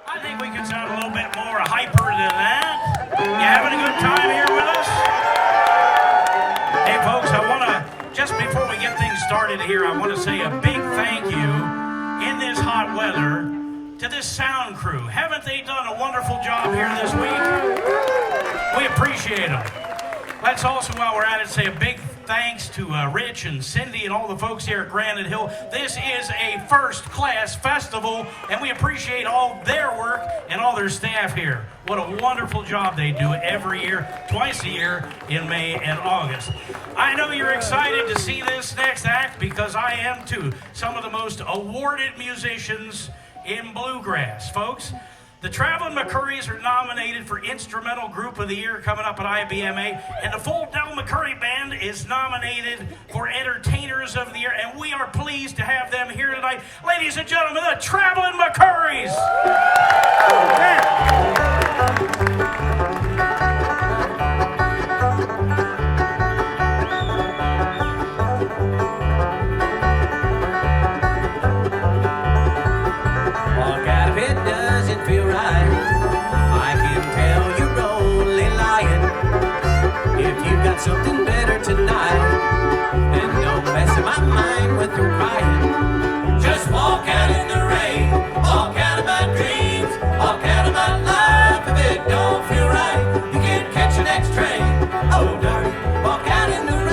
I think we can sound a little bit more hyper than that. You having a good time here with us? Hey, folks, I want to, just before we get things started here, I want to say a big thank you in this hot weather to this sound crew. Haven't they done a wonderful job here this week? We appreciate them. Let's also, while we're at it, say a big thanks to Rich and Cindy and all the folks here at Granite Hill. This is a first-class festival, and we appreciate all their work and all their staff here. What a wonderful job they do every year, twice a year, in May and August. I know you're excited to see this next act, because I am too. Some of the most awarded musicians in bluegrass, folks. The Travelin Mccourys are nominated for Instrumental Group of the Year coming up at IBMA, and the full Del Mccoury Band is nominated for Entertainers of the Year, and we are pleased to have them here tonight. Ladies and gentlemen, the Travelin Mccourys! Something better tonight, and don't mess my mind with your crying. Just walk out in the rain, walk out of my dreams, walk out of my life. If it don't feel right, you can't catch the next train. Oh, darling, walk out in the rain.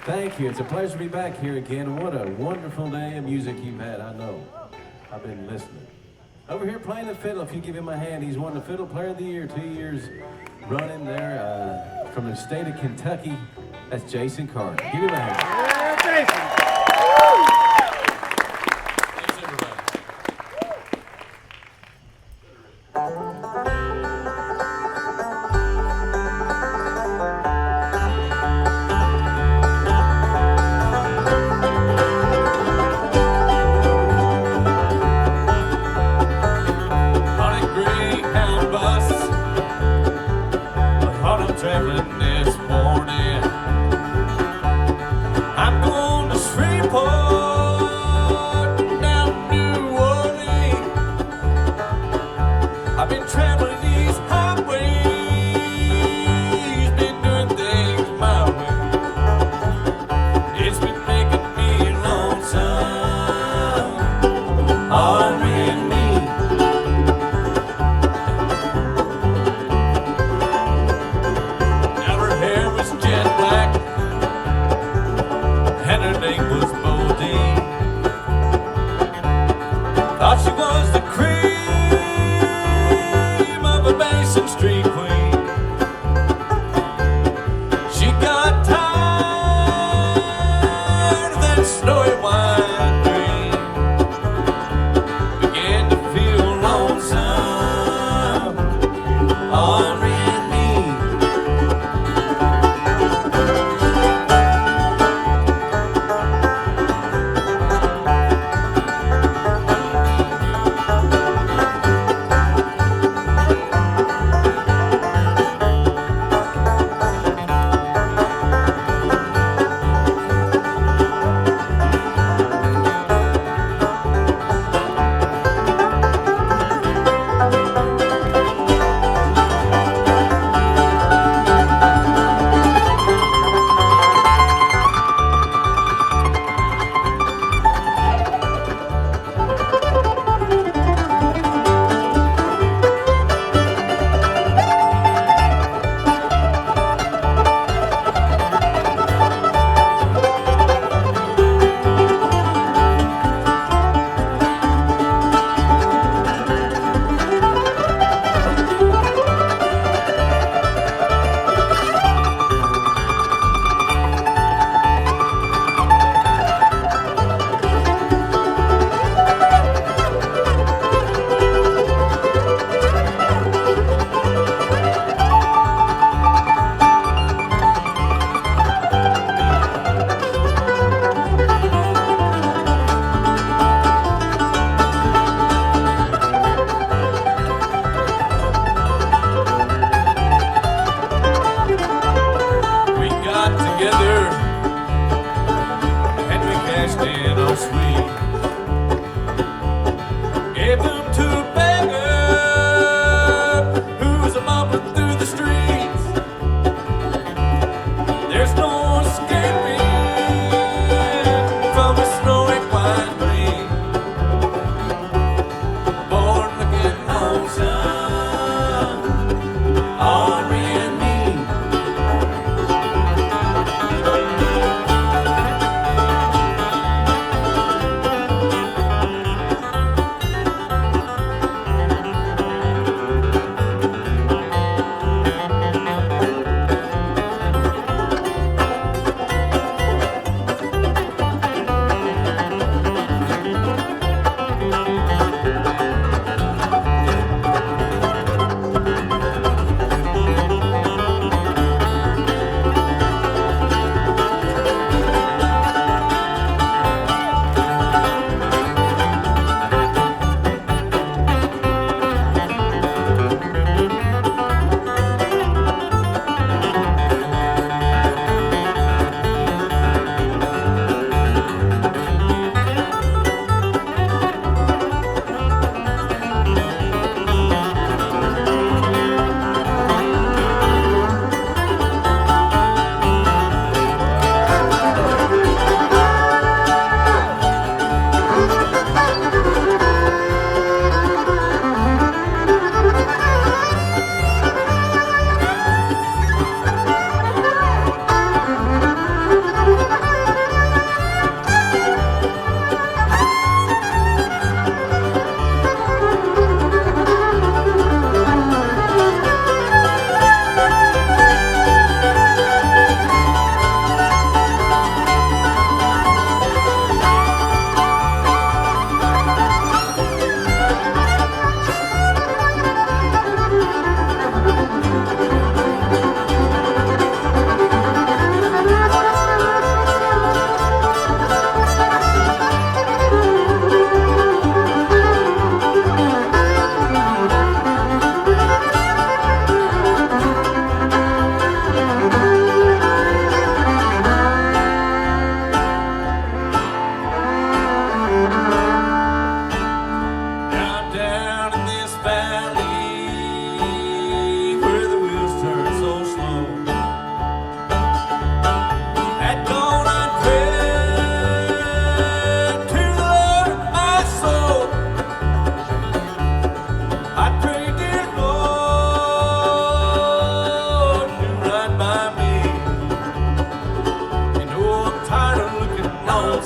Thank you. It's a pleasure to be back here again. What a wonderful day of music you've had. I know. I've been listening. Over here playing the fiddle, if you give him a hand, he's won the Fiddle Player of the Year 2 years running there from the state of Kentucky. That's Jason Carter. Give him a hand. Yeah, Jason. Thanks, everybody. On a Greyhound bus, I thought I'm traveling this morning. I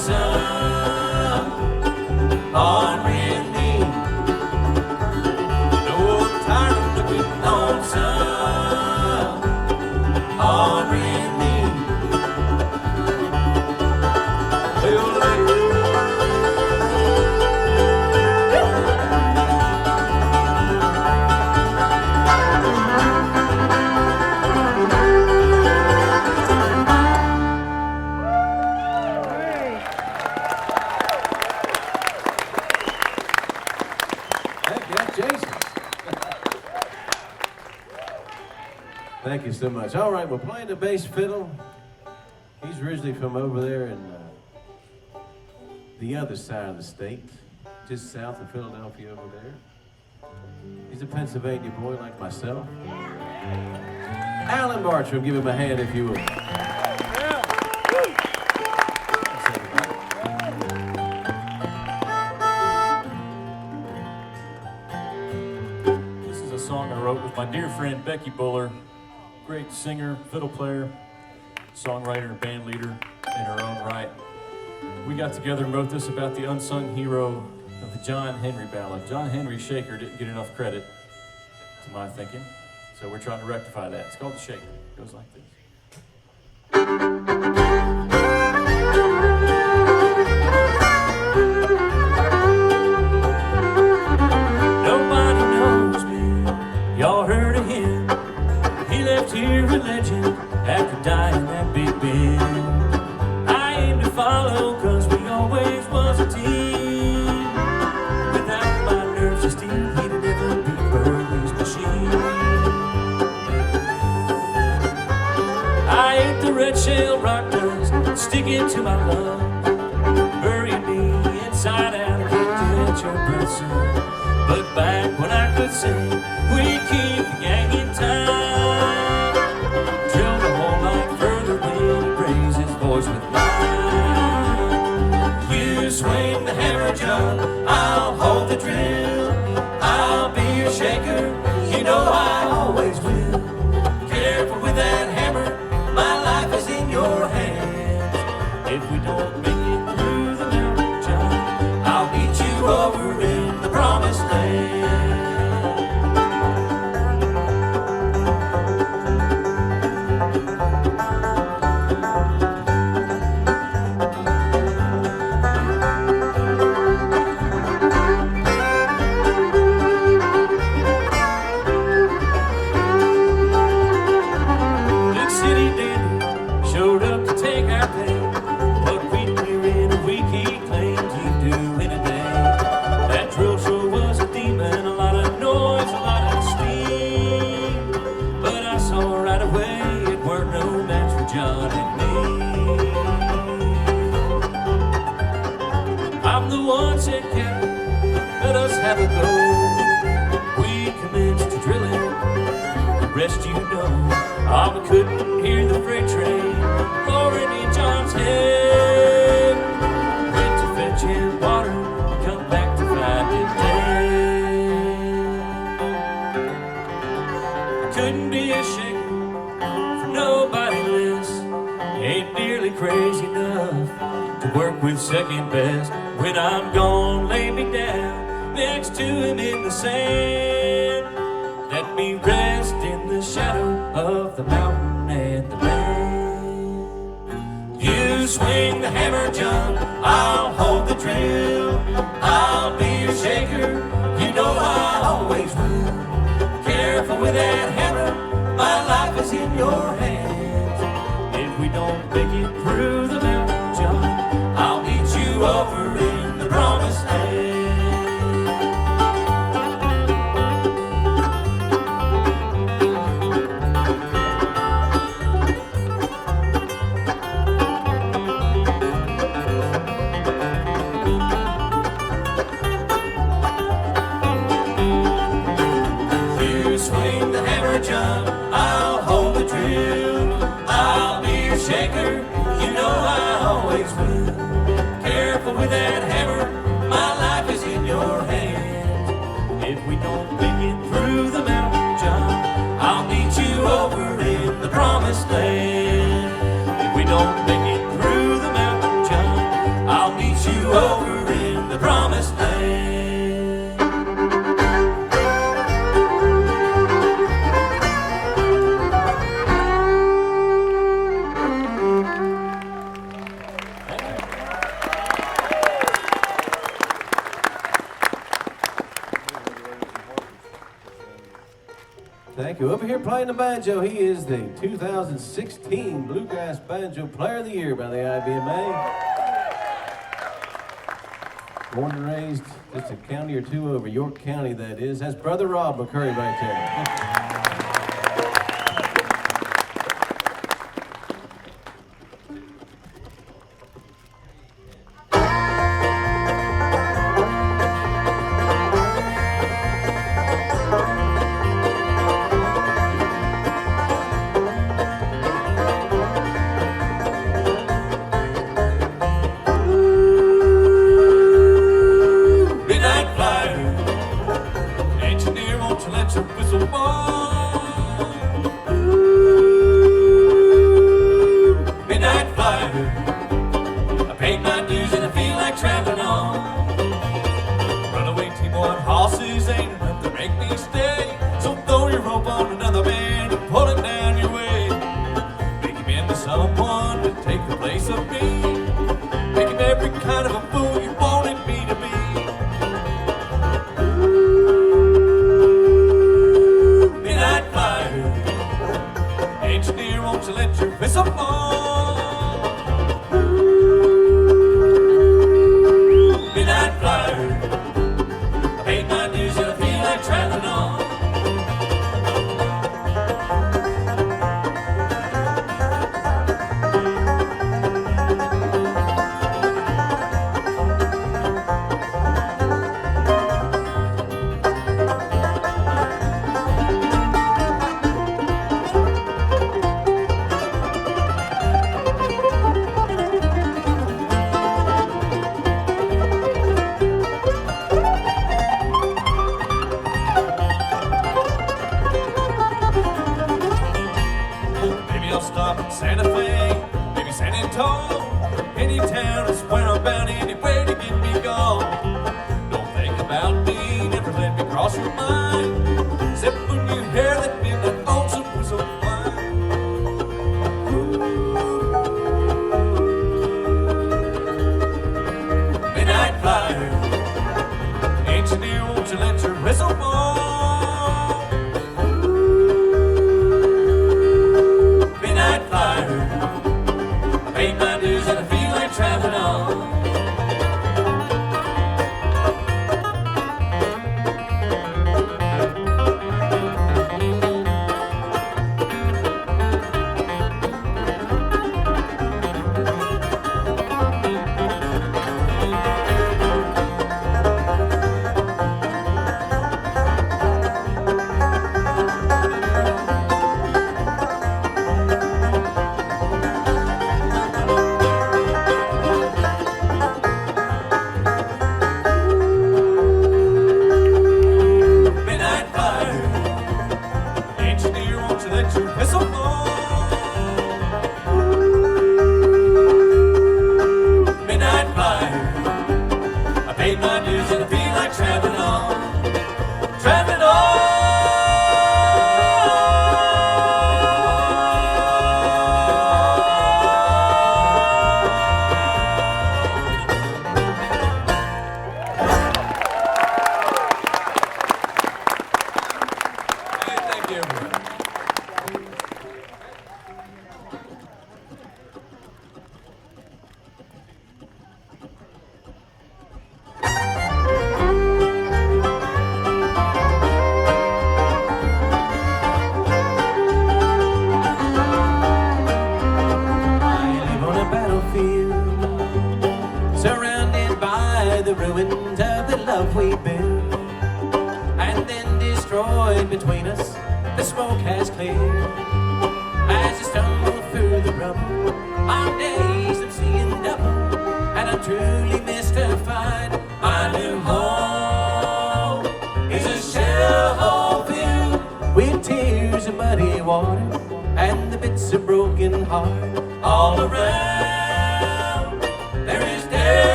lonesome, ornery me. No, I'm tired of looking lonesome, ornery me. Thank you so much. All right, we're playing the bass fiddle. He's originally from over there in the other side of the state, just south of Philadelphia over there. He's a Pennsylvania boy like myself. Alan Bartram, give him a hand if you will. This is a song I wrote with my dear friend Becky Buller. Great singer, fiddle player, songwriter, and band leader in her own right. We got together and wrote this about the unsung hero of the John Henry ballad. John Henry Shaker didn't get enough credit, to my thinking, so we're trying to rectify that. It's called The Shaker. It goes like this. Nobody knows me, y'all heard of him. He left here a legend after dying at Big Ben. I aim to follow, cause we always was a team. Without my nerves of steel, he'd never be Burley's machine. I ate the red shell rock dust, sticking to my love. Bury me inside out, I hate to let your breath soon. But back when I could sing, we'd keep the gang in time. With mine. You swing the hammer, John, I'll hold the drill. I'll be your shaker, you know I always will. Careful with that hammer, my life is in your hands. If we don't make it through the mountain, John, I'll meet you over in the promised land. I couldn't hear the freight train roaring in John's head. Went to fetch him water, come back to find him dead. I couldn't be a shaker for nobody less. Ain't nearly crazy enough to work with second best. When I'm gone, lay me down next to him in the sand. Let me rest in the shadow of the mountain and the land. You swing the hammer, John, I'll hold the drill. I'll be your shaker, you know I always will. Careful with that hammer, my life is in your hands. If we don't make it through the mountain, John, I'll meet you over in the promised land. John, I'll hold the drill. I'll be your shaker, you know I always will. Careful with that hammer, my life is in your hands. If we don't make it through the mountain, John, I'll meet you over in the promised land. If we don't make it through the mountain, John, Thank you. Over here playing the banjo, he is the 2016 Bluegrass Banjo Player of the Year by the IBMA. Born and raised just a county or two over, York County that is. That's Brother Rob Mccoury right there.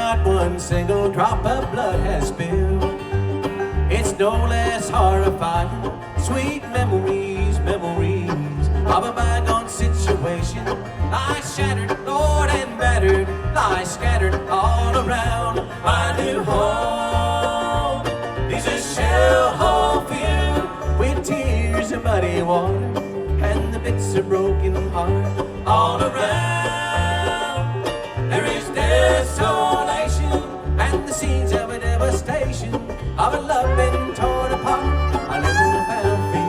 not one single drop of blood has spilled. It's no less horrifying. Sweet memories, memories of a bygone situation lie shattered, Lord, and battered, lie scattered all around my new home. These a shell hole filled with tears and muddy water, and the bits of broken heart all around. There is desolation and the scenes of a devastation of a love been torn apart. I live on a battlefield.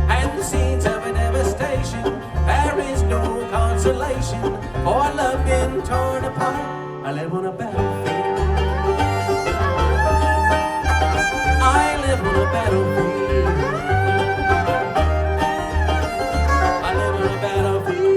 And the scenes of a devastation, there is no consolation for love been torn apart. I live on a battlefield. I live on a battlefield. I live on a battlefield.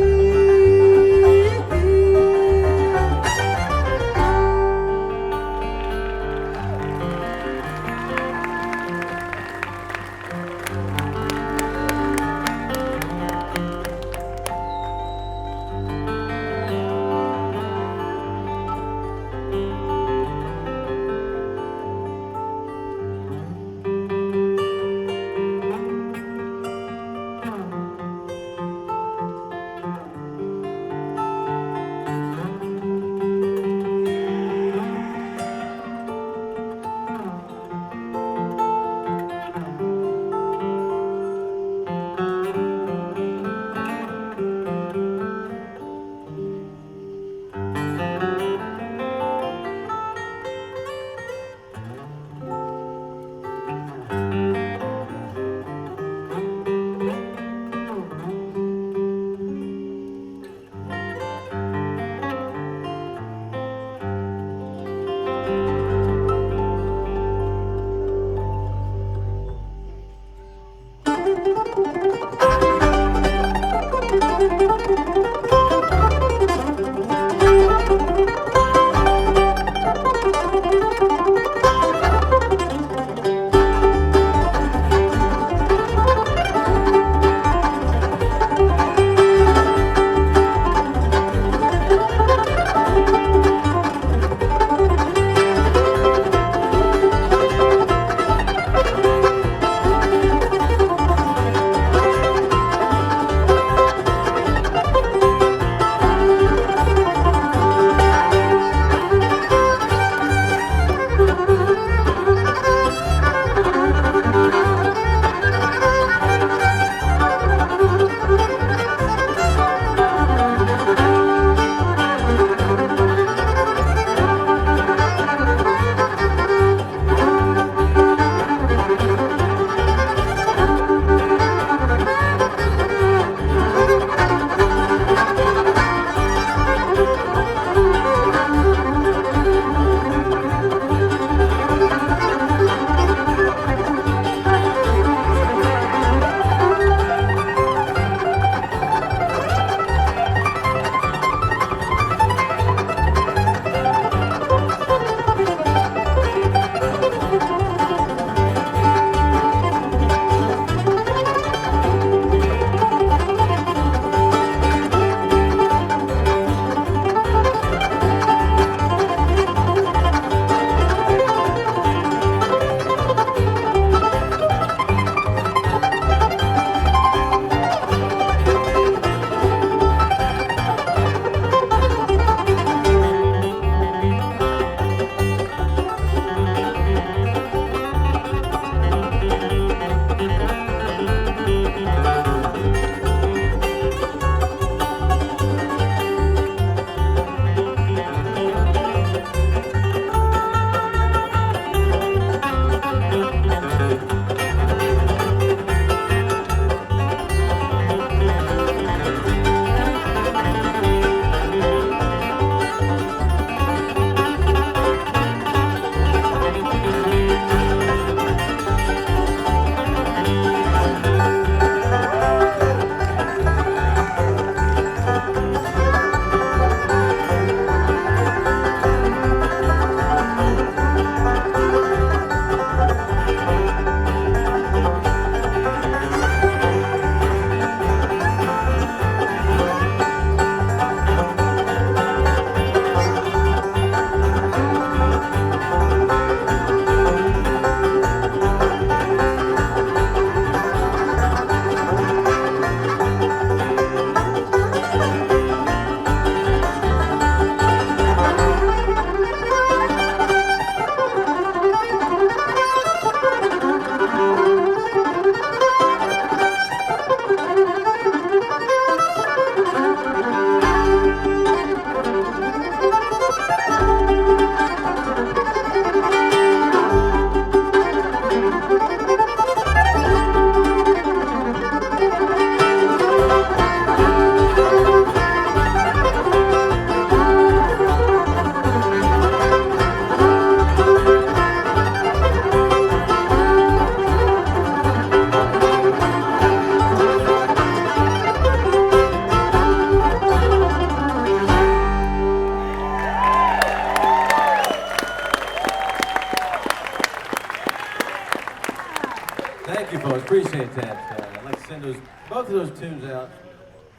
of those tunes out.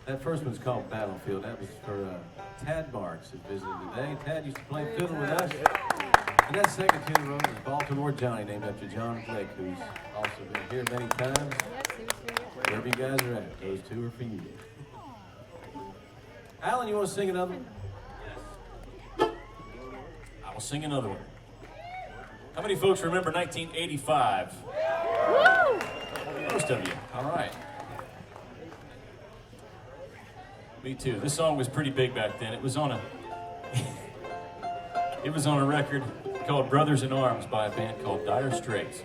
That first one's called Battlefield. That was for Tad Marks, who visited today. Tad used to play fiddle with us. And that second tune wrote is Baltimore Johnny, named after John Blake, who's also been here many times. Wherever you guys are at, those two are for you. Alan, you want to sing another one? Yes. I will sing another one. How many folks remember 1985? Woo! Most of you. All right. Me too. This song was pretty big back then. It was on a record called Brothers in Arms by a band called Dire Straits.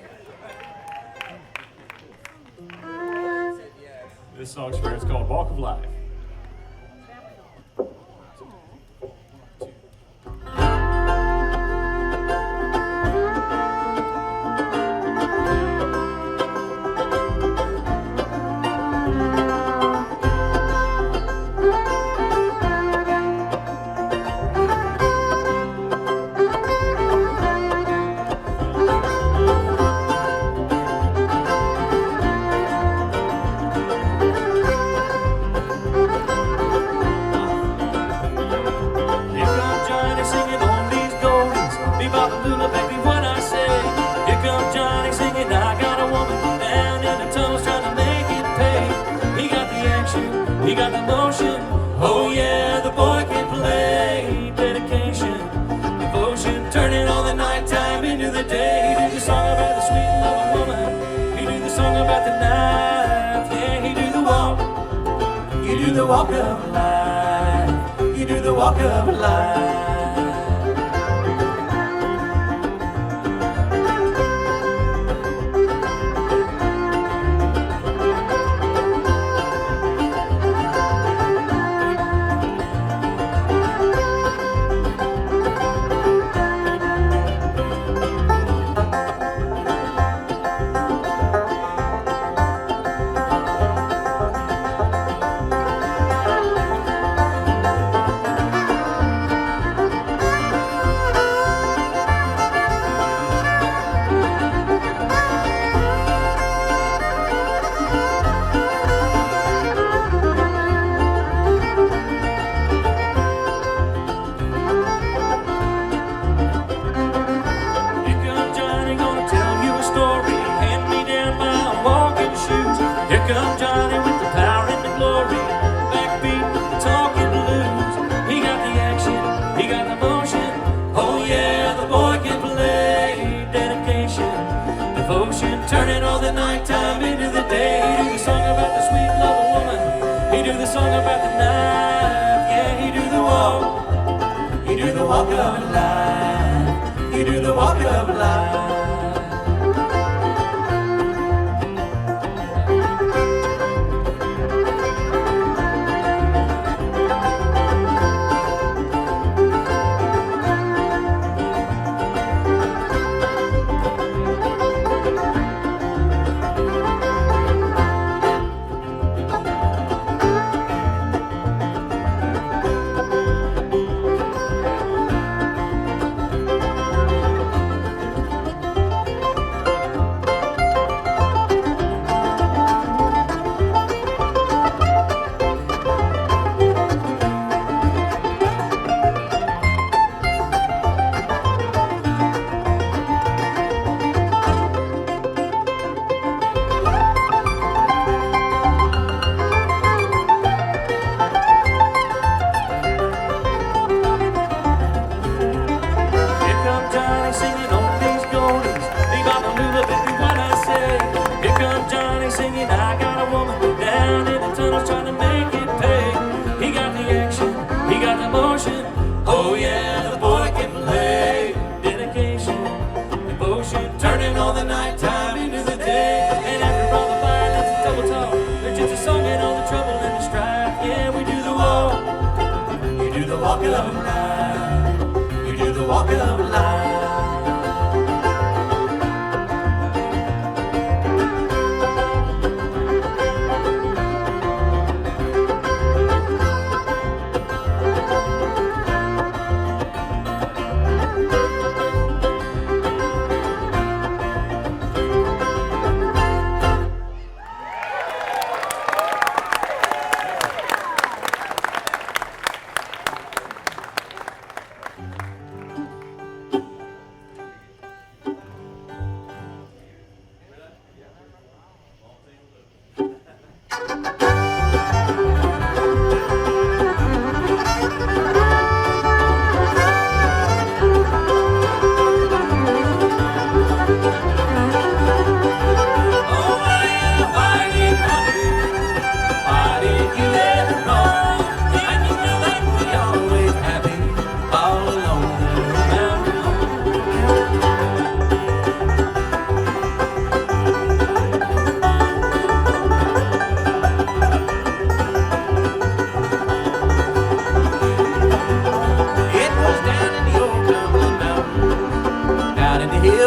This song's fair. It's called Walk of Life. Walk of life, you do the walk of life.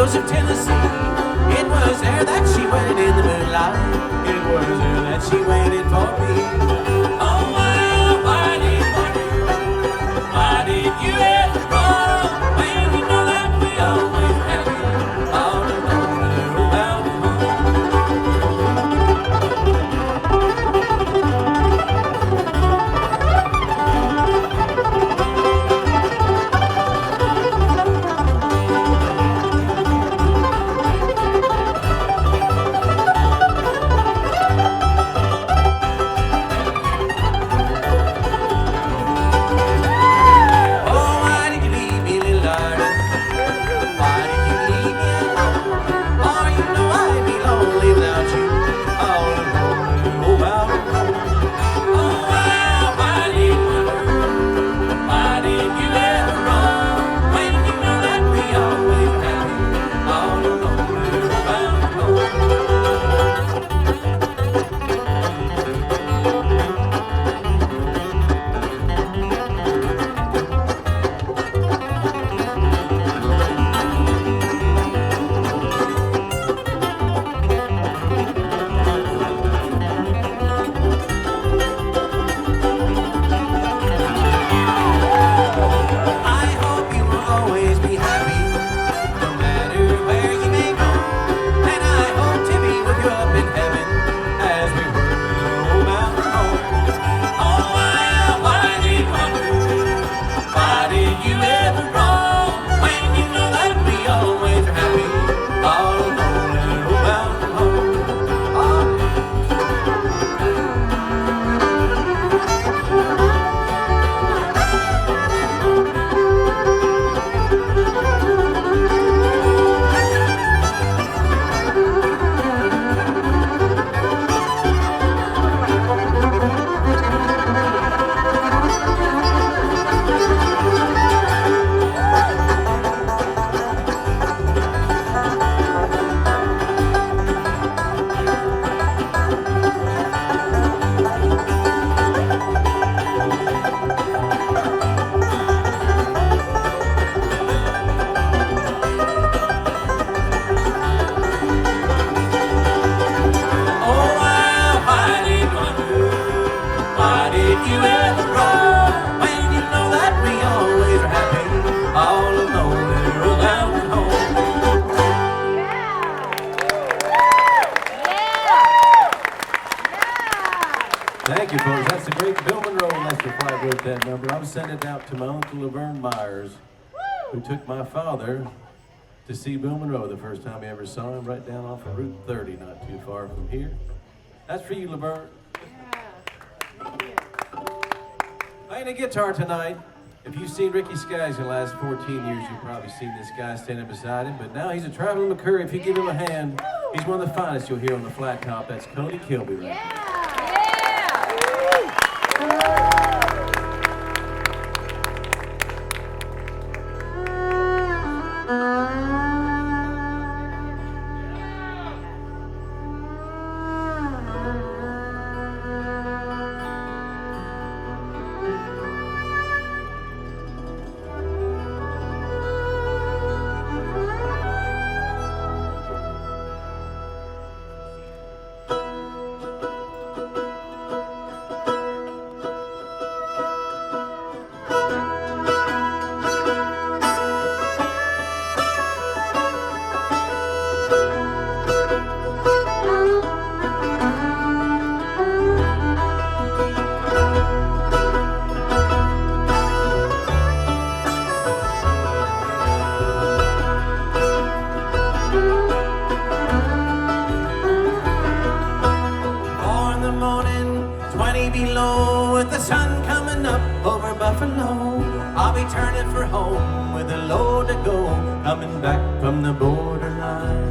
hills of Tennessee. It was there that she waited in the moonlight. It was there that she waited for me. Oh, why did you, why did you ever run when you know that we always have you all alone around Thank you, folks. That's the great Bill Monroe and Lester Fly wrote that number. I'm sending it out to my uncle Laverne Myers, who took my father to see Bill Monroe the first time he ever saw him, right down off of Route 30, not too far from here. That's for you, Laverne. Playing the guitar tonight. If you've seen Ricky Skaggs in the last 14 years, you've probably seen this guy standing beside him. But now he's a Travelin Mccourys. If you give him a hand, he's one of the finest you'll hear on the flat top. That's Cody Kilby right now. I'll be turning for home with a load to go, coming back from the borderline.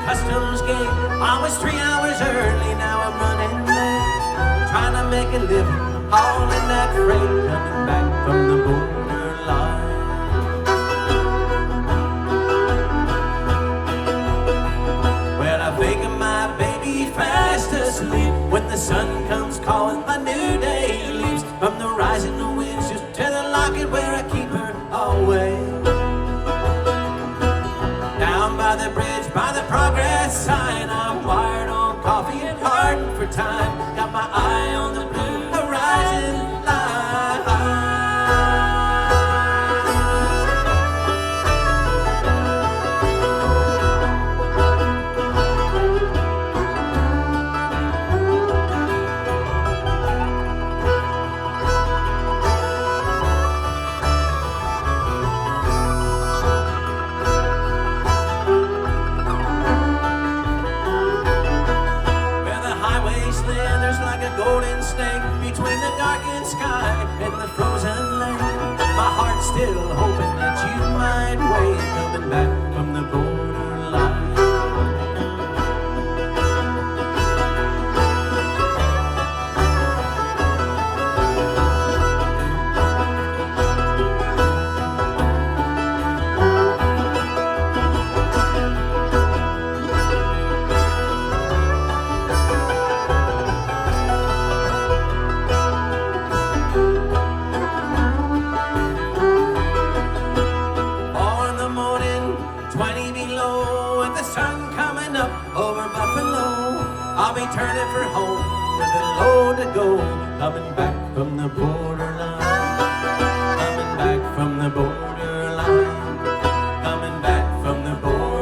Customs gate, I was 3 hours early, now I'm running late. Trying to make a living, hauling that freight, coming back from the borderline. Well, I think of my baby fast asleep. When the sun comes calling, a new day leaps. From the rising winds just to the locket where I keep her always. Down by the bridge, by the progress sign, I'm wired on coffee and hardened for time. Got my eye on the blue horizon line. Golden snake between the darkened sky and the frozen lake. My heart's still hoping that you might wait, coming back from the borderline. I'll be turning for home with a load to go, coming back from the borderline, coming back from the borderline, coming back from the borderline.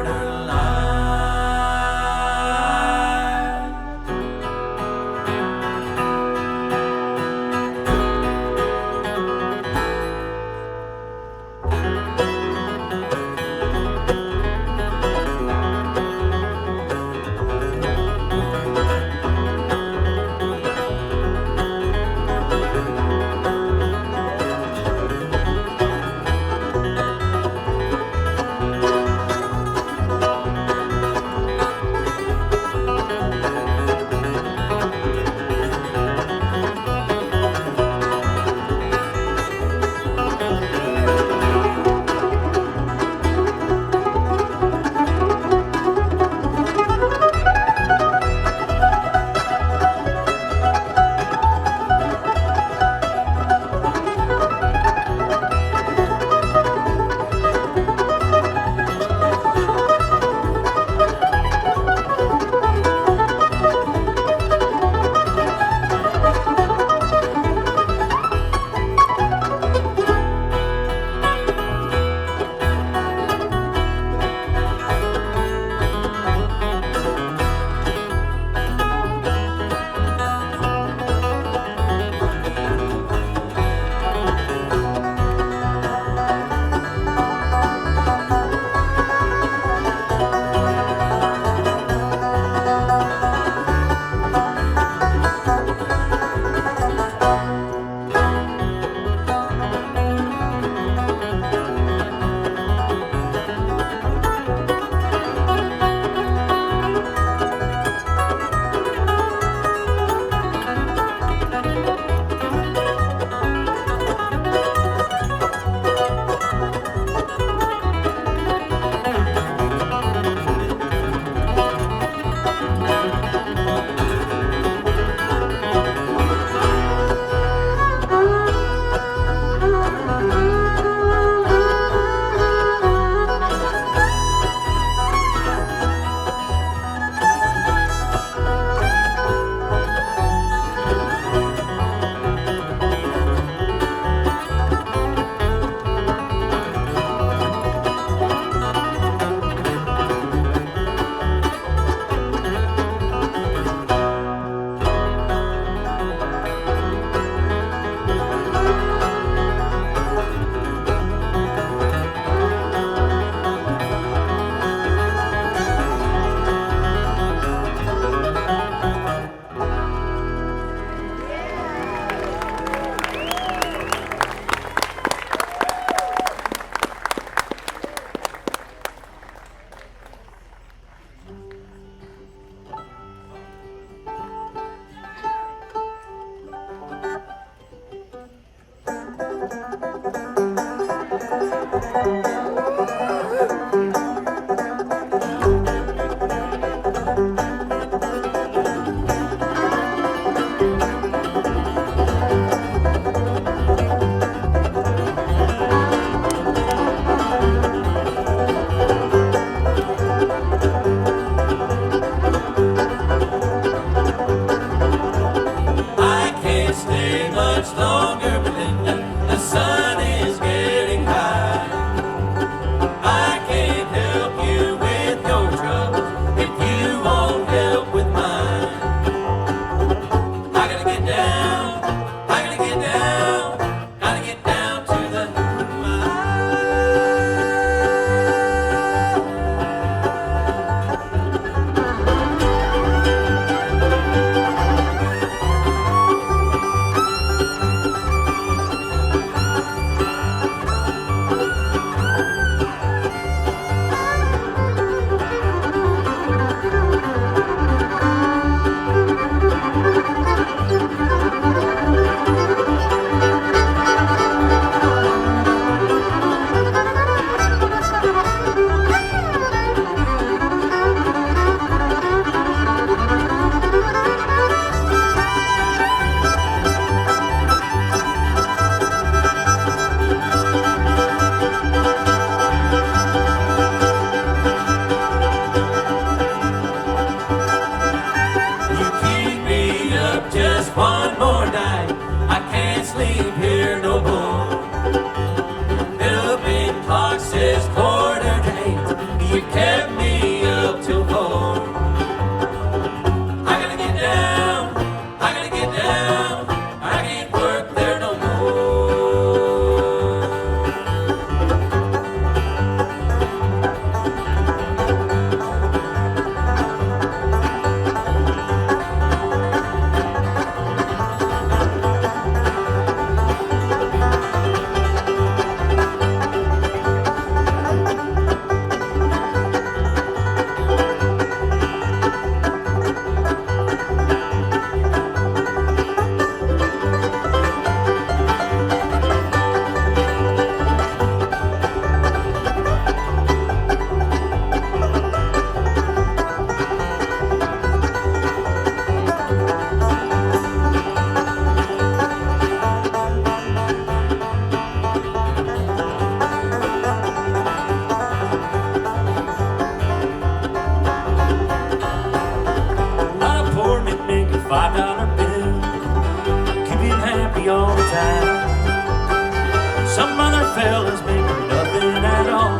Some other fella's making nothing at all,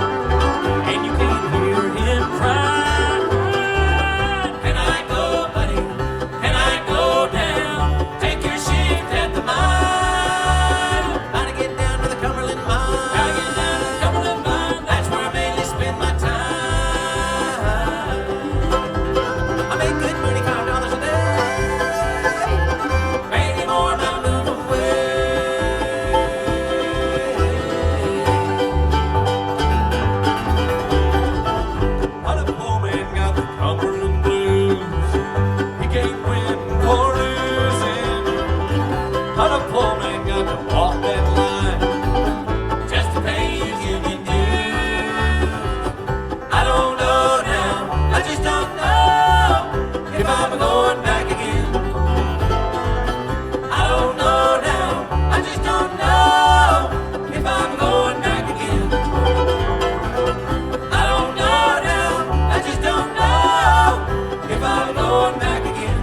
and you can't hear him cry. Can I go, buddy? Can I go down? Take your shift at the mine. Gotta get down to the Cumberland mine. Gotta get down to the Cumberland mine. That's where I mainly spend my time. I make good money, $5 a day. Maybe more, and I'll move away. What a poor man got the Cumberland blues. He can't win or losing. What a poor man got to walk that line just to pay his union dues. I don't know now, I just don't know if I'm going back again. I don't know now, I just don't know if I'm going back again. I don't know now, I just don't know if I'm going back again.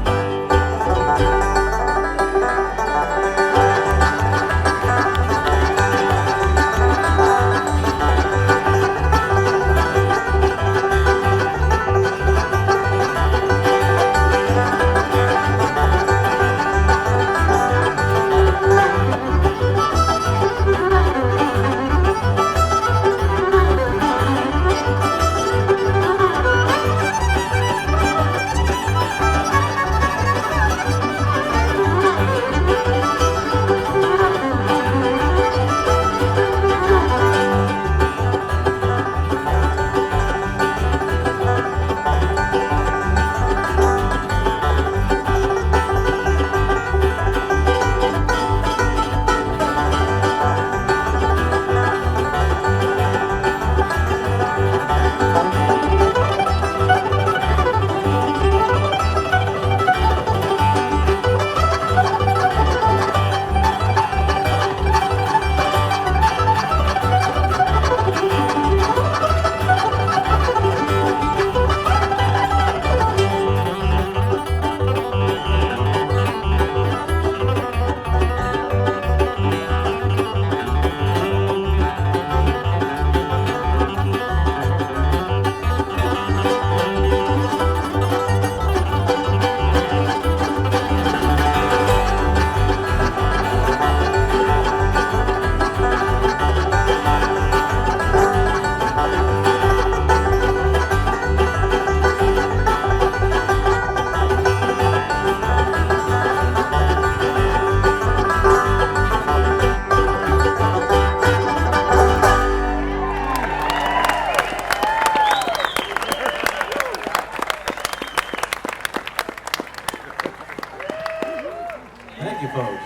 Thank you, folks.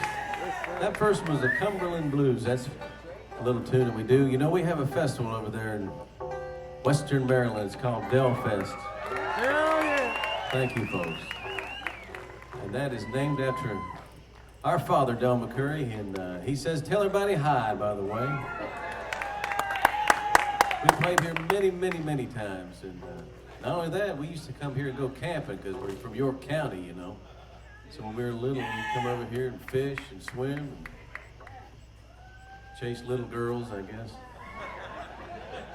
That first was the Cumberland Blues. That's a little tune that we do. You know, we have a festival over there in Western Maryland. It's called Del Fest. Thank you, folks. And that is named after our father, Del Mccoury, and he says, tell everybody hi, by the way. We played here many, many, many times, and not only that, we used to come here and go camping because we're from York County, you know. So when we were little, we'd come over here and fish and swim and chase little girls, I guess.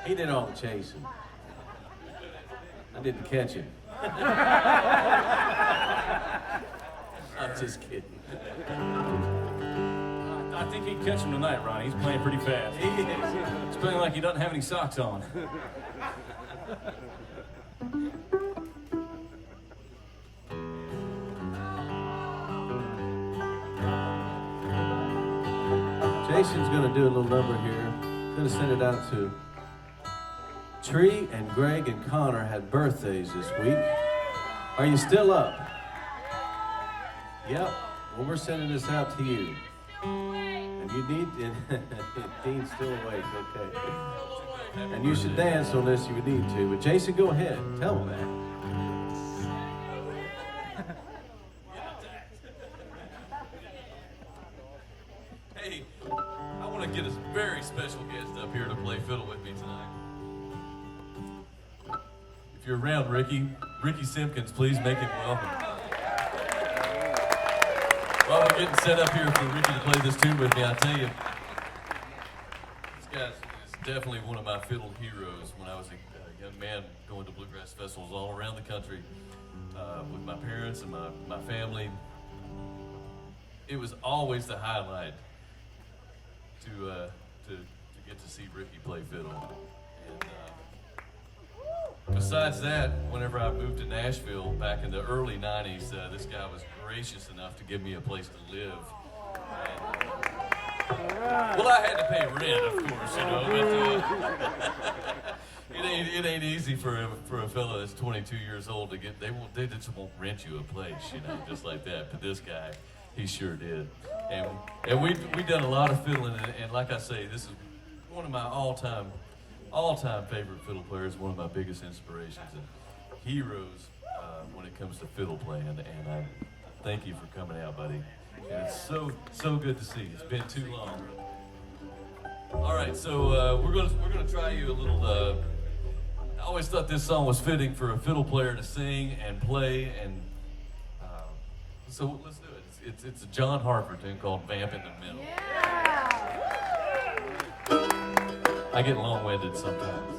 He did all the chasing. I did the catching. I'm just kidding. I think he'd catch him tonight, Ronnie. He's playing pretty fast. He is. He's playing like he doesn't have any socks on. Jason's gonna do a little number here. Gonna send it out to Tree and Greg and Connor had birthdays this week. Are you still up? Yep. Well, we're sending this out to you. And you need, Dean's still awake, okay. And you should dance on this if you need to. But Jason, go ahead. Tell him that. Hey, I want to get a very special guest up here to play fiddle with me tonight. If you're around, Ricky Simpkins, please make him welcome. While we're getting set up here for Ricky to play this tune with me, I tell you, This is definitely one of my fiddle heroes when I was a young man going to bluegrass festivals all around the country with my parents and my family. It was always the highlight to get to see Ricky play fiddle. And besides that, whenever I moved to Nashville back in the early 90s, this guy was gracious enough to give me a place to live. Well, I had to pay rent, of course, you know, but it ain't easy for a fella that's 22 years old to get, they just won't rent you a place, you know, just like that. But this guy, he sure did. And we done a lot of fiddling, and like I say, this is one of my all-time favorite fiddle players, one of my biggest inspirations and heroes when it comes to fiddle playing. And I thank you for coming out, buddy. And it's so good to see you. It's been too long. All right, so we're gonna try you a little. I always thought this song was fitting for a fiddle player to sing and play, and so let's do it. It's a John Harper tune called "Vamp in the Middle." I get long-winded sometimes.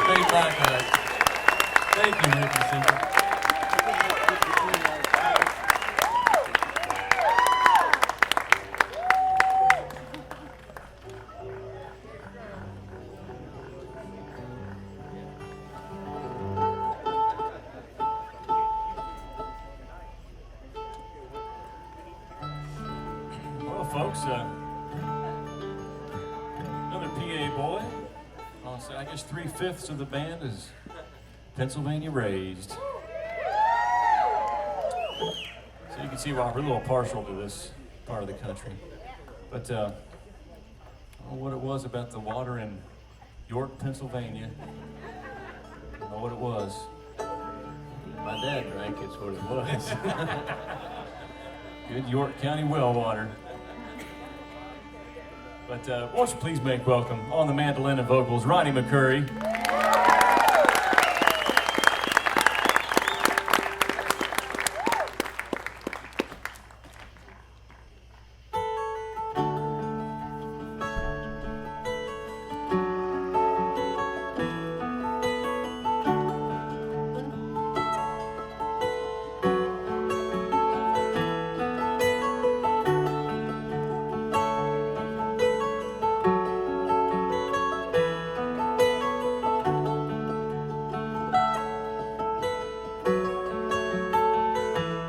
Fade back on it. Thank you, Ricky Simpkins. Well, folks, another PA boy. Honestly, I guess 3/5 of the band is Pennsylvania raised. So you can see why we're a little partial to this part of the country. But I don't know what it was about the water in York, Pennsylvania. I don't know what it was. My dad drank it's what it was. Good York County well water. But won't you please make welcome on the mandolin and vocals, Ronnie Mccoury.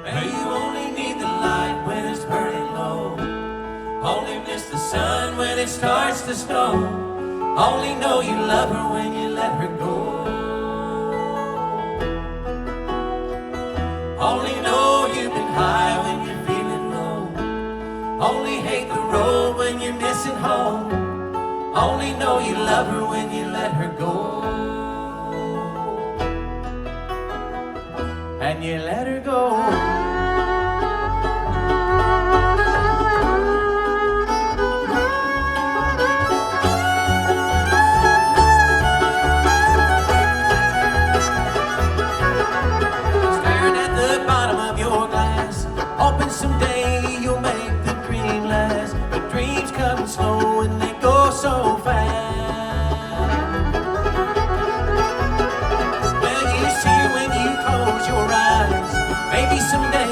Well, you only need the light when it's burning low. Only miss the sun when it starts to snow. Only know you love her when you let her go. Only know you've been high when you're feeling low. Only hate the road when you're missing home. Only know you love her when you let her go. And you let her go. Staring at the bottom of your glass, hoping someday you'll make the dream last. But dreams come slow and they go so fast. Well, you see her when you close your eyes. Maybe someday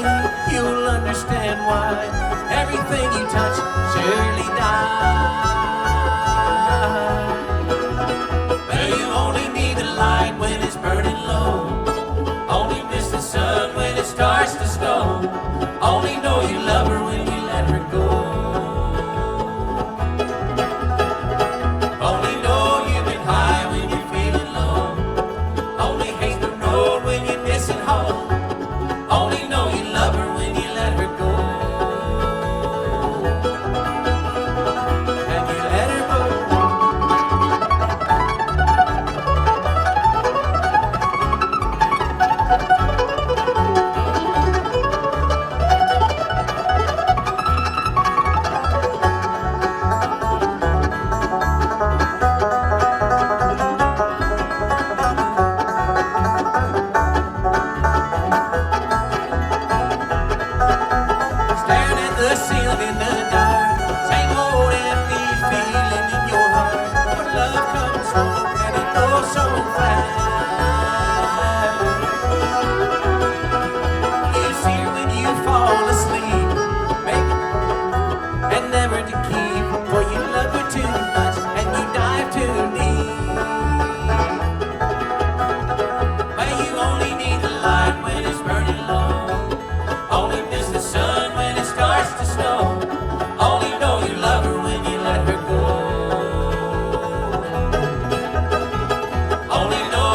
you'll understand why everything you touch surely dies. Well, you only need the light when it's burning low. Only miss the sun when it starts to snow. Only know you love her when you let her go. Only know you've been high when you're feeling low. Only hate the road when you're missing home. Only know you love her when you let her go. And you let her go. Staring at the ceiling in the dark. Same old empty feeling in your heart. When love comes home and it goes so fast. You see her when you fall asleep, baby, and never to keep. For you love her too much and you dive too deep. Well, you only need the light when it's burning low. Only miss the sun when it starts to snow. Only know you love her when you let her go. Only know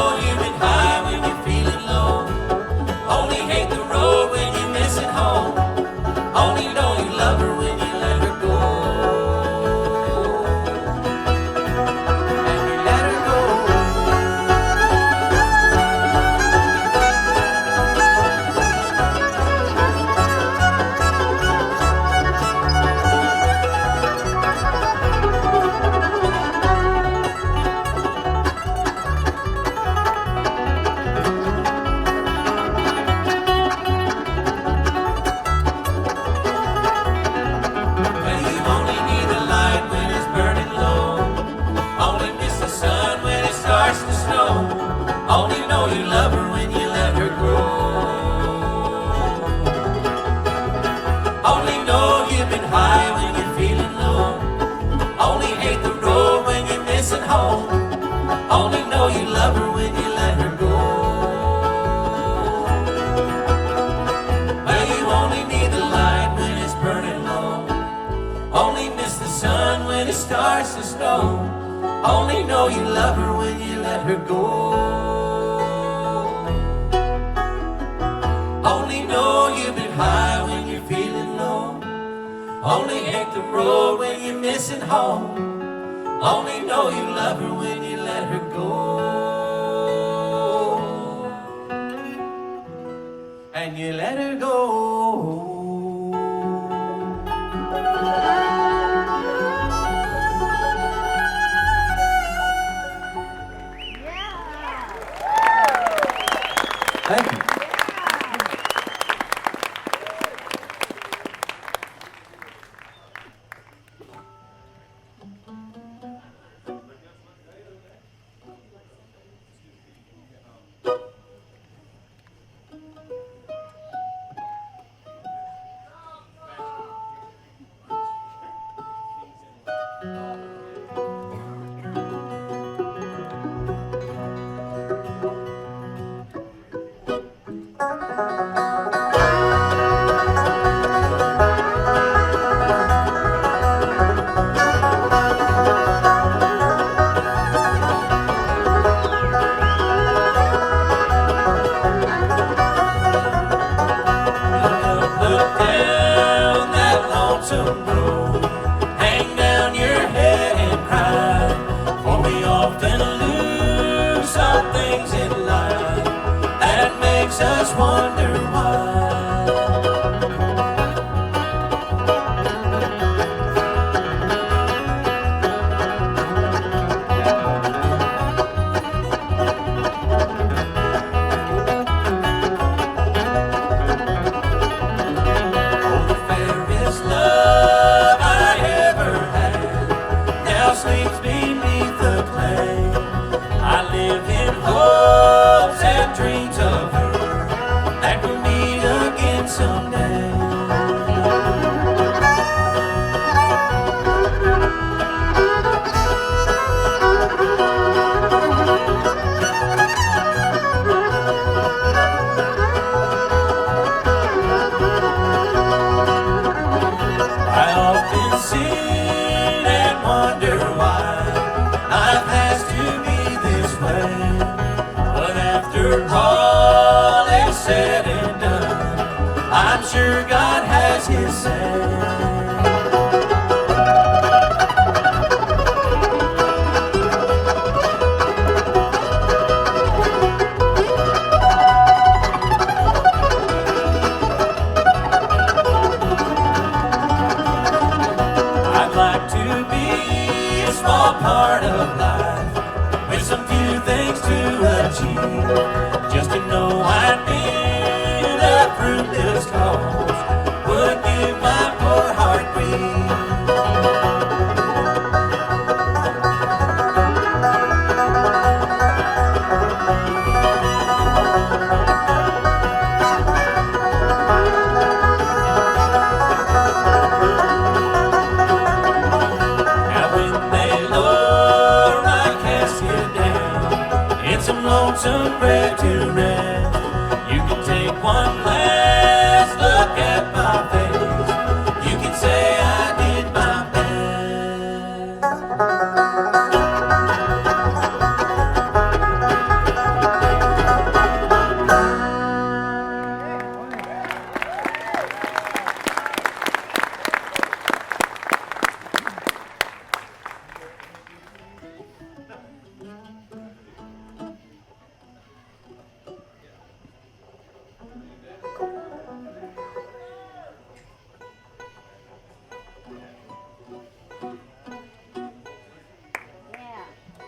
the road when you're missing home. Only know you love her when you let her go. And you let her go. Thank you.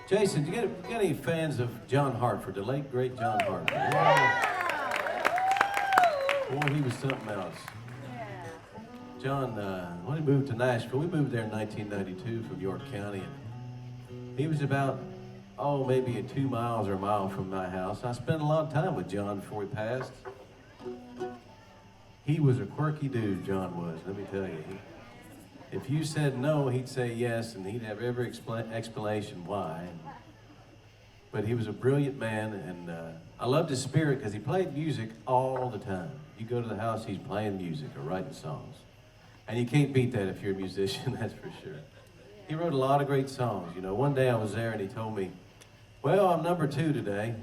Jason, do you get any fans of John Hartford, the late, great John Hartford? Yeah. Boy, he was something else. John, when he moved to Nashville, we moved there in 1992 from York County, and he was about, maybe 2 miles or a mile from my house. I spent a lot of time with John before he passed. He was a quirky dude, John was, let me tell you. If you said no, he'd say yes, and he'd have every explanation why. But he was a brilliant man, and I loved his spirit because he played music all the time. You go to the house, he's playing music or writing songs. And you can't beat that if you're a musician, that's for sure. He wrote a lot of great songs. You know, one day I was there and he told me, well, I'm number 2 today.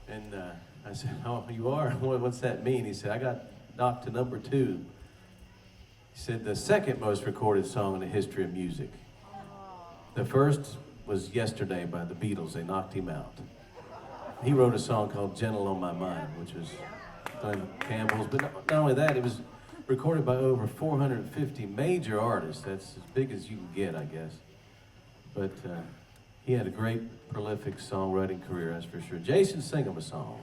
And I said, oh, you are? What's that mean? He said, I got knocked to number 2. He said the second most recorded song in the history of music. The first was Yesterday by the Beatles. They knocked him out. He wrote a song called Gentle on My Mind, which was Glenn Campbell's. But not only that, it was recorded by over 450 major artists. That's as big as you can get, I guess. But he had a great, prolific songwriting career, that's for sure. Jason, sing him a song.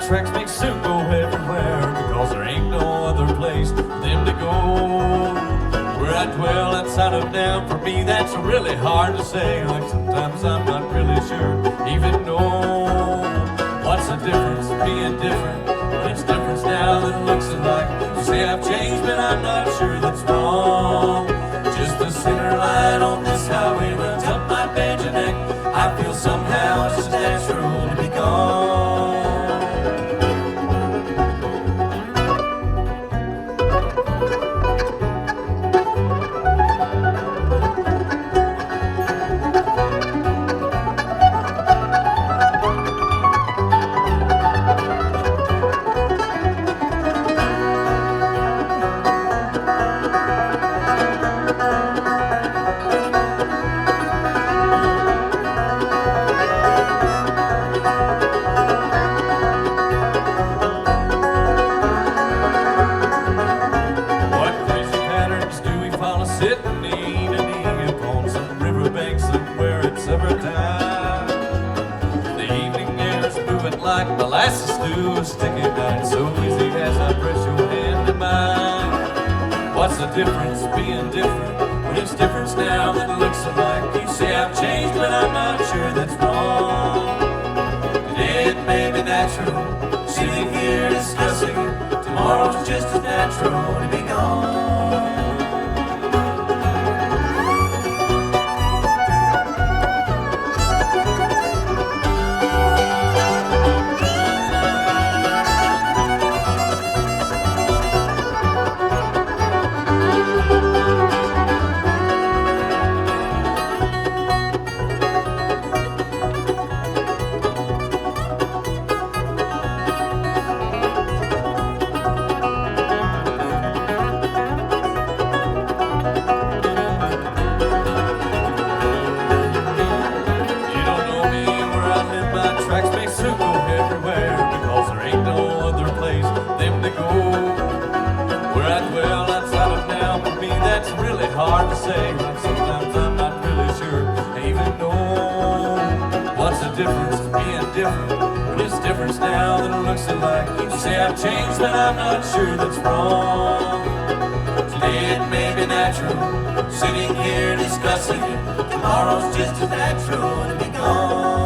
Tracks make soup go everywhere because there ain't no other place for them to go. Where I dwell outside of now, for me that's really hard to say. Like sometimes I'm not really sure, even know what's the difference being different when it's different now than it looks alike. You say I've changed, but I'm not sure that's wrong. Just the center line on this highway runs up my banjo neck. I feel somehow it's just natural to be gone. Sticky night, so easy as I press your hand in mine. What's the difference being different when it's different now than it looks alike? You say I've changed, but I'm not sure that's wrong. Today it may be natural, sitting here discussing it. Tomorrow's just as natural to be gone. Hard to say, like sometimes I'm not really sure I even know what's the difference being different when it's different now than it looks alike. You say I've changed, but I'm not sure that's wrong. Today it may be natural, sitting here discussing it. Tomorrow's just as natural to be gone.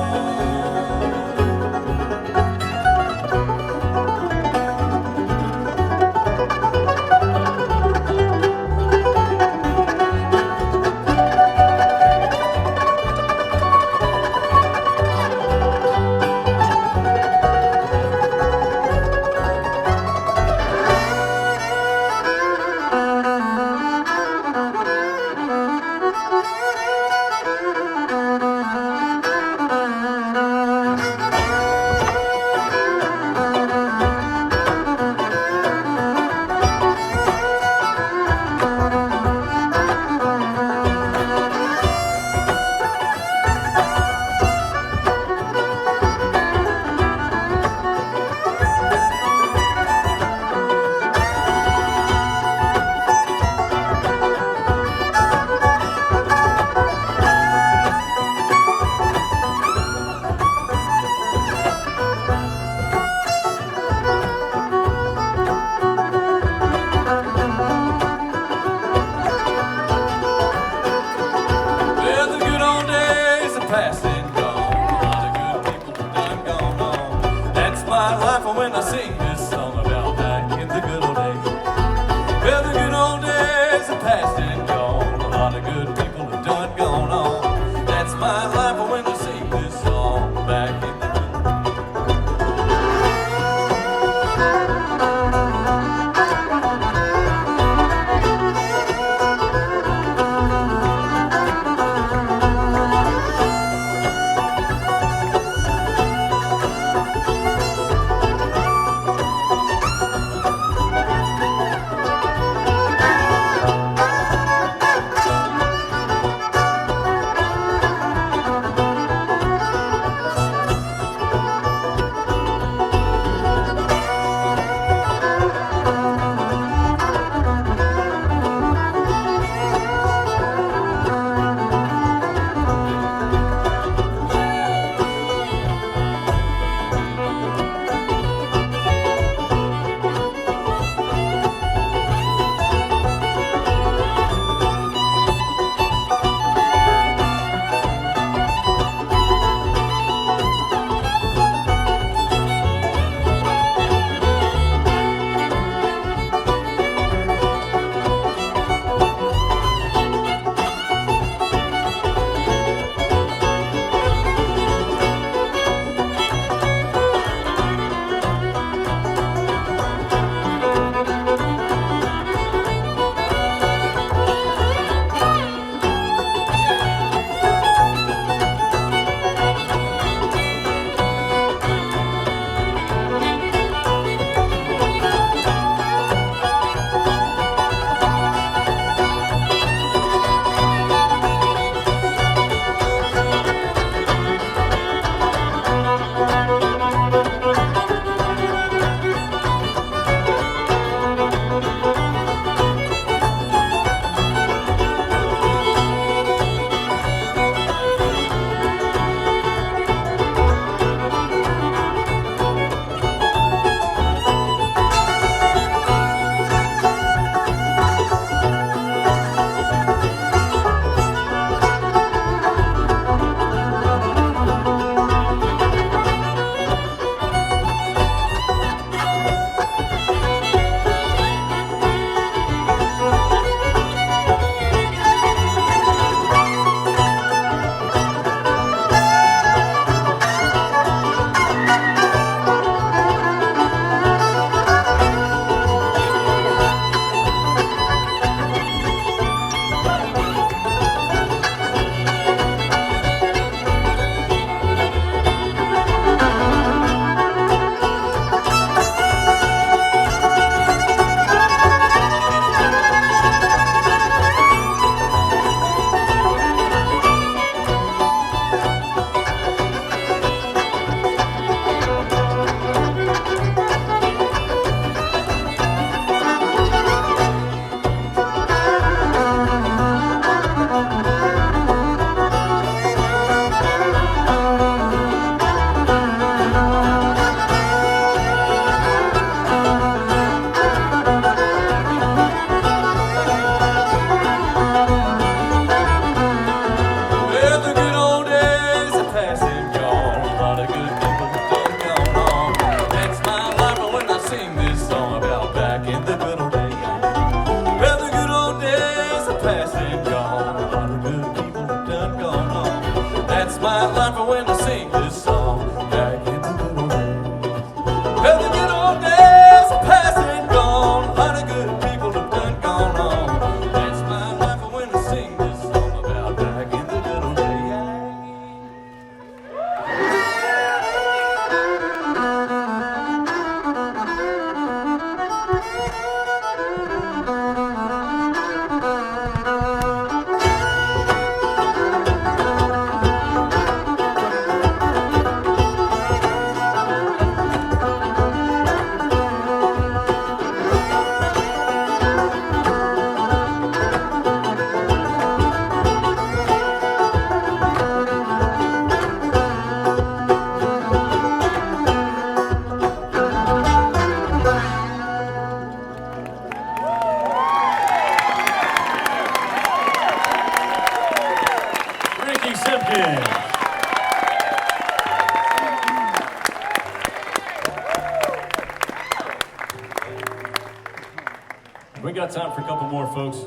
got time for a couple more, folks.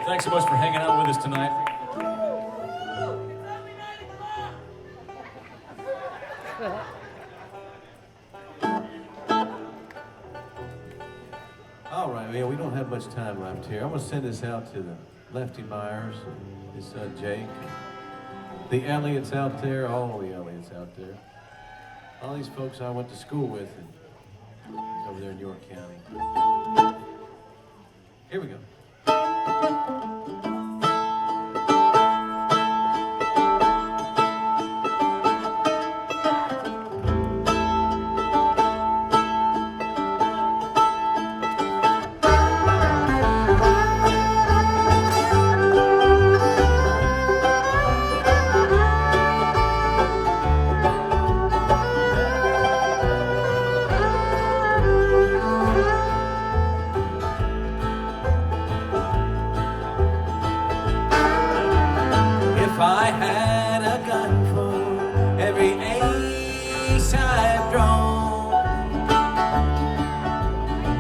Thanks so much for hanging out with us tonight. All right, man, we don't have much time left here. I'm going to send this out to the Lefty Myers, his son Jake, the Elliots out there, all the Elliots out there. All these folks I went to school with over there in York County. Here we go. If I had a gun for every ace I've drawn,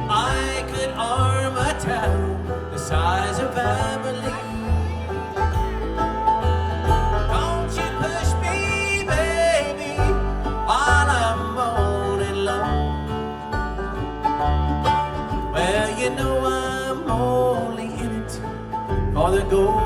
I could arm a town the size of Abilene. Don't you push me, baby, while I'm moaning low. Well, you know I'm only in it for the gold.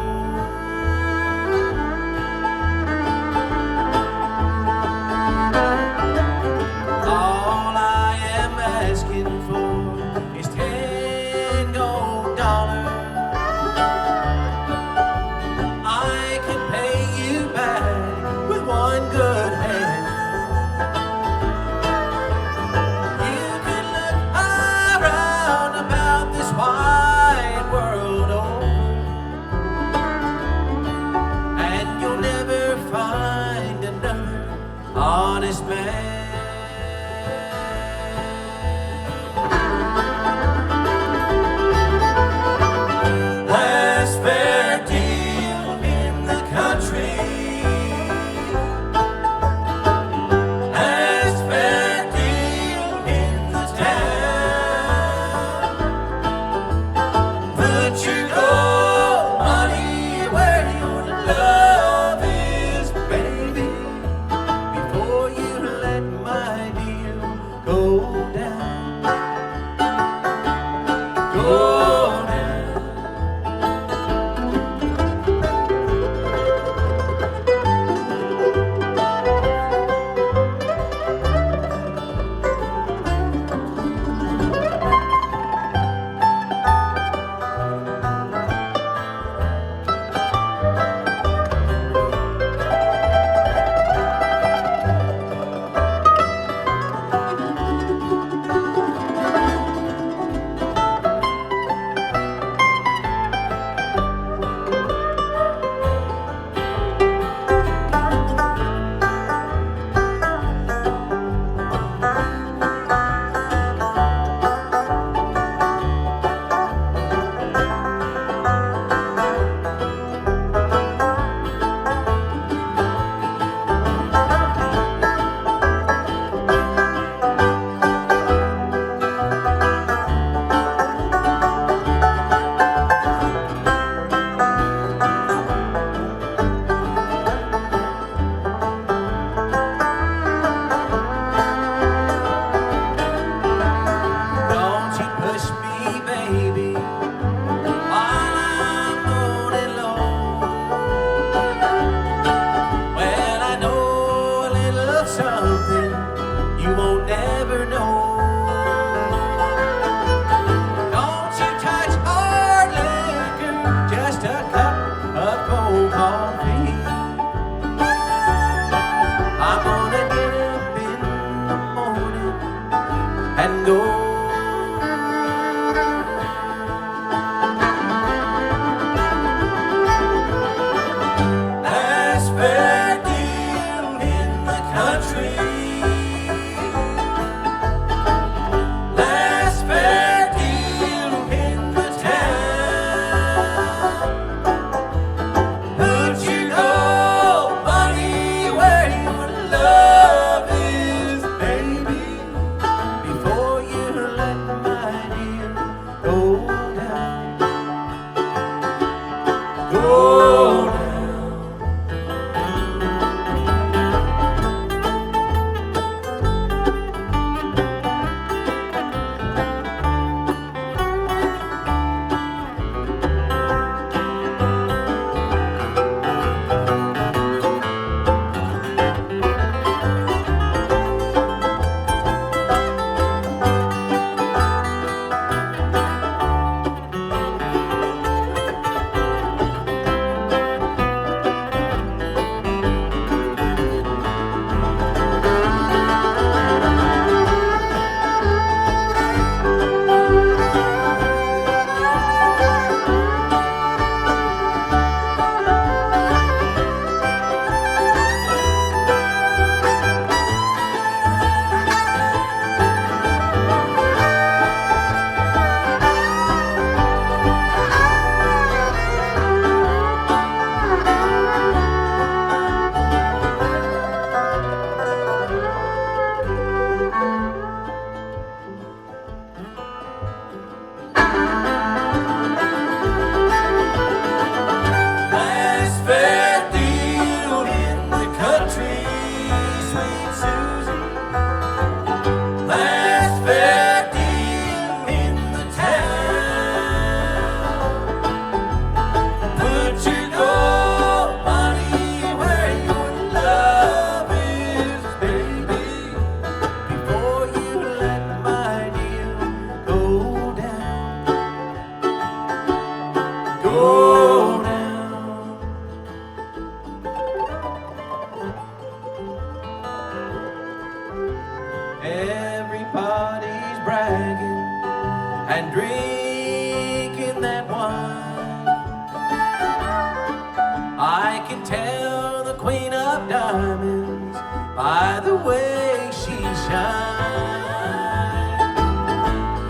of diamonds by the way she shines.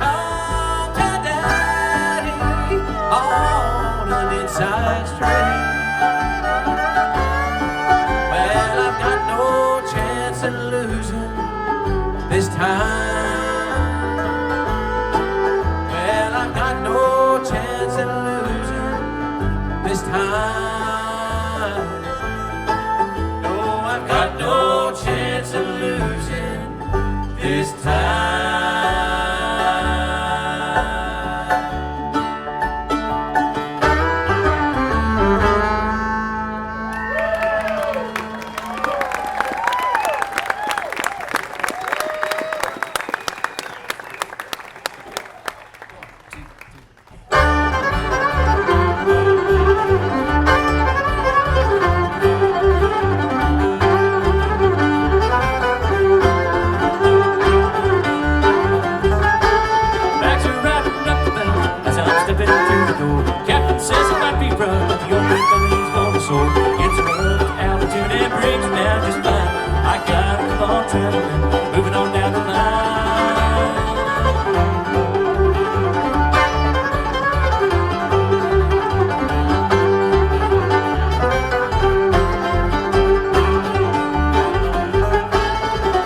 I'll tell Daddy on an inside string. Well, I've got no chance of losing this time. Well, I've got no chance of losing this time. No, I've got no chance of losing this time. Travelin, moving on down the line.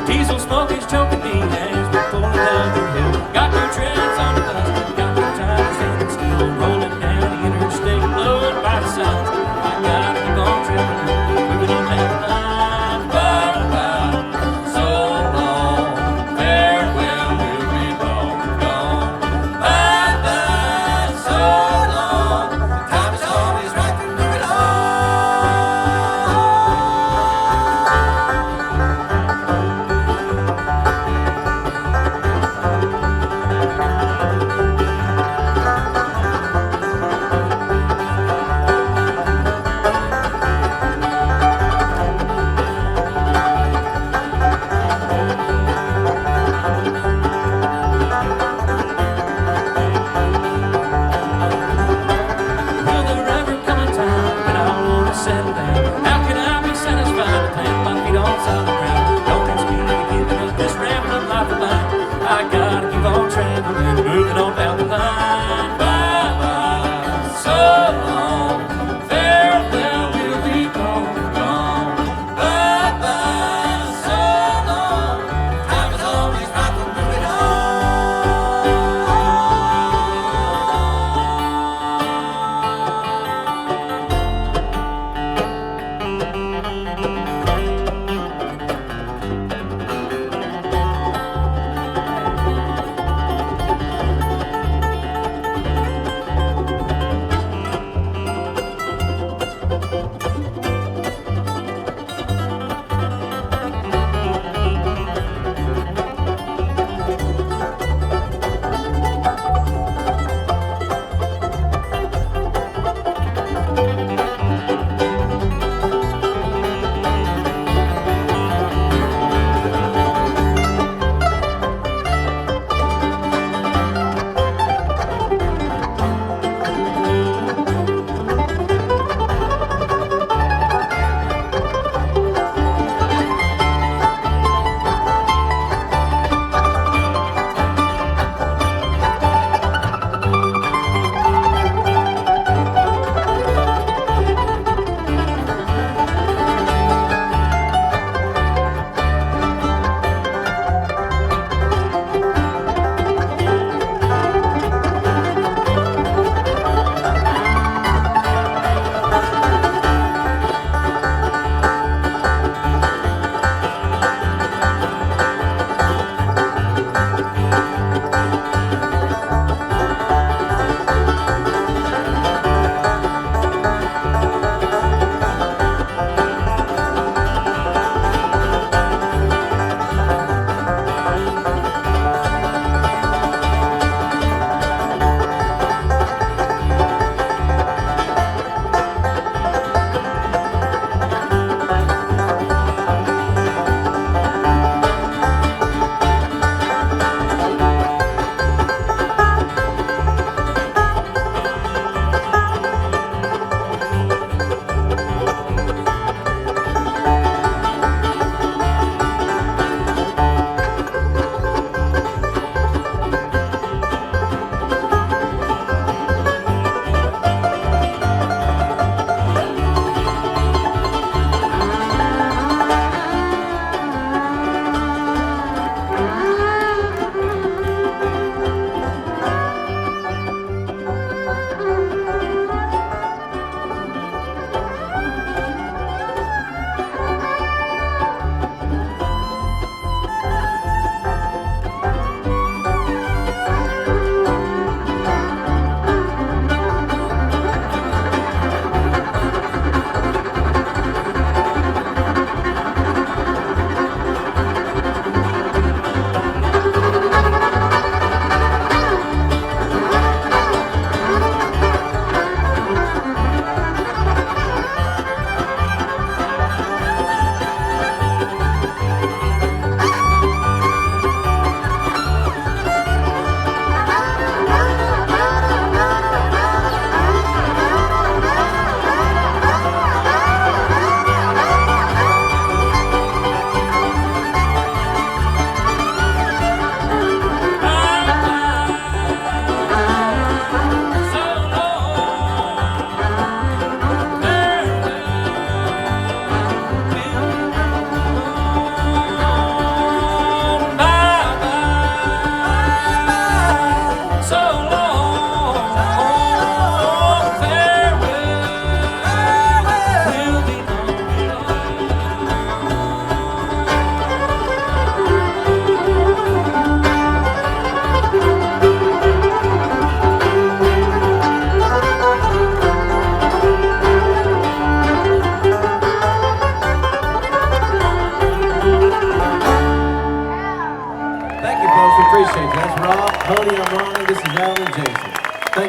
Diesel smoke is choking me as we're pulling down the hill. Got no treads on the bus, got no time standing still, rolling down the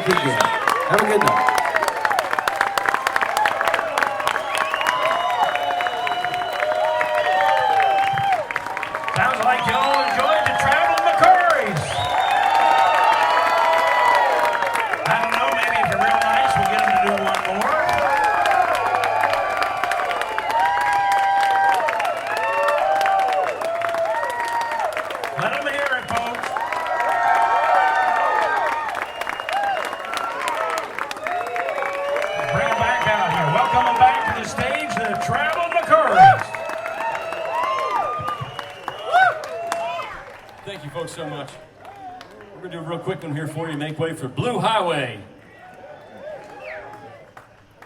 Thank you again. Have a good night. Sounds like you all enjoyed the Travelin Mccourys. I don't know, maybe if you're real nice, we'll get them to do one more. Let them hear it, folks. Bring them back out here. Welcome them back to the stage, the Travelin Mccourys. Thank you folks so much. We're gonna do a real quick one here for you. Make way for Blue Highway.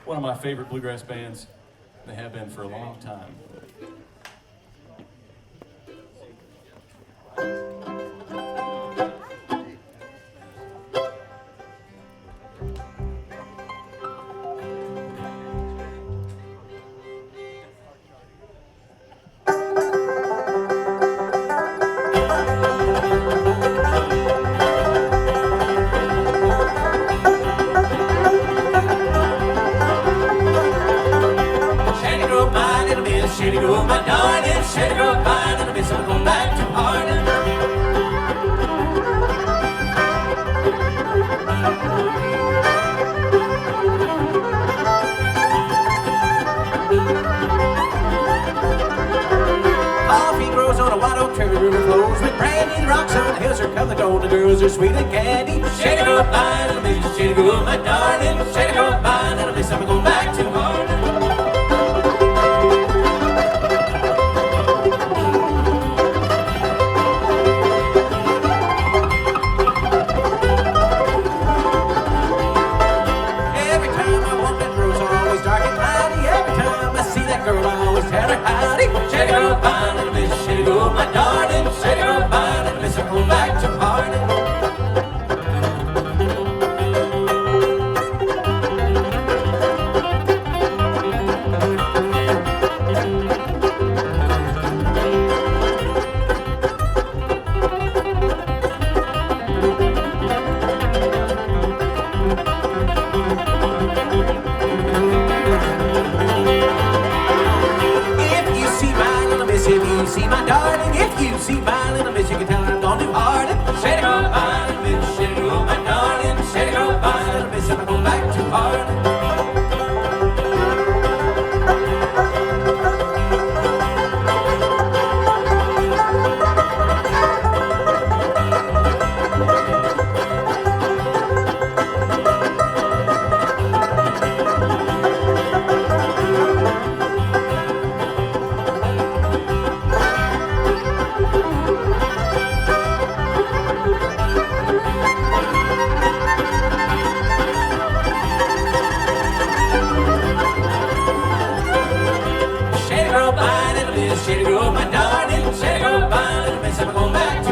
One of my favorite bluegrass bands. They have been for a long time. Shady Grove, my darling, Shady Grove, fine, and I miss I'm going back to Hardin. Coffee grows on a white oak tree, river flows with brandy, rocks on the hills are come, the golden girls are sweet and candy. Shady Grove, fine, and I miss Shady Grove, my darling, Shady Grove, fine, and I miss I'm going back to Hardin. Tell her howdy, Shady Grove, fine, and miss Shady Grove, my darling, Shady Grove, fine, and miss I'm going back to Hardin. See my darling, if you see my little miss, you can tell her I'm gone to Hardin. Shady Grove, fine, and miss Shady Grove, my darling, Shady Grove, fine, and miss I'm going back to Hardin. Shady Grove, my darling, Shady Grove, fine, and miss I'm going back to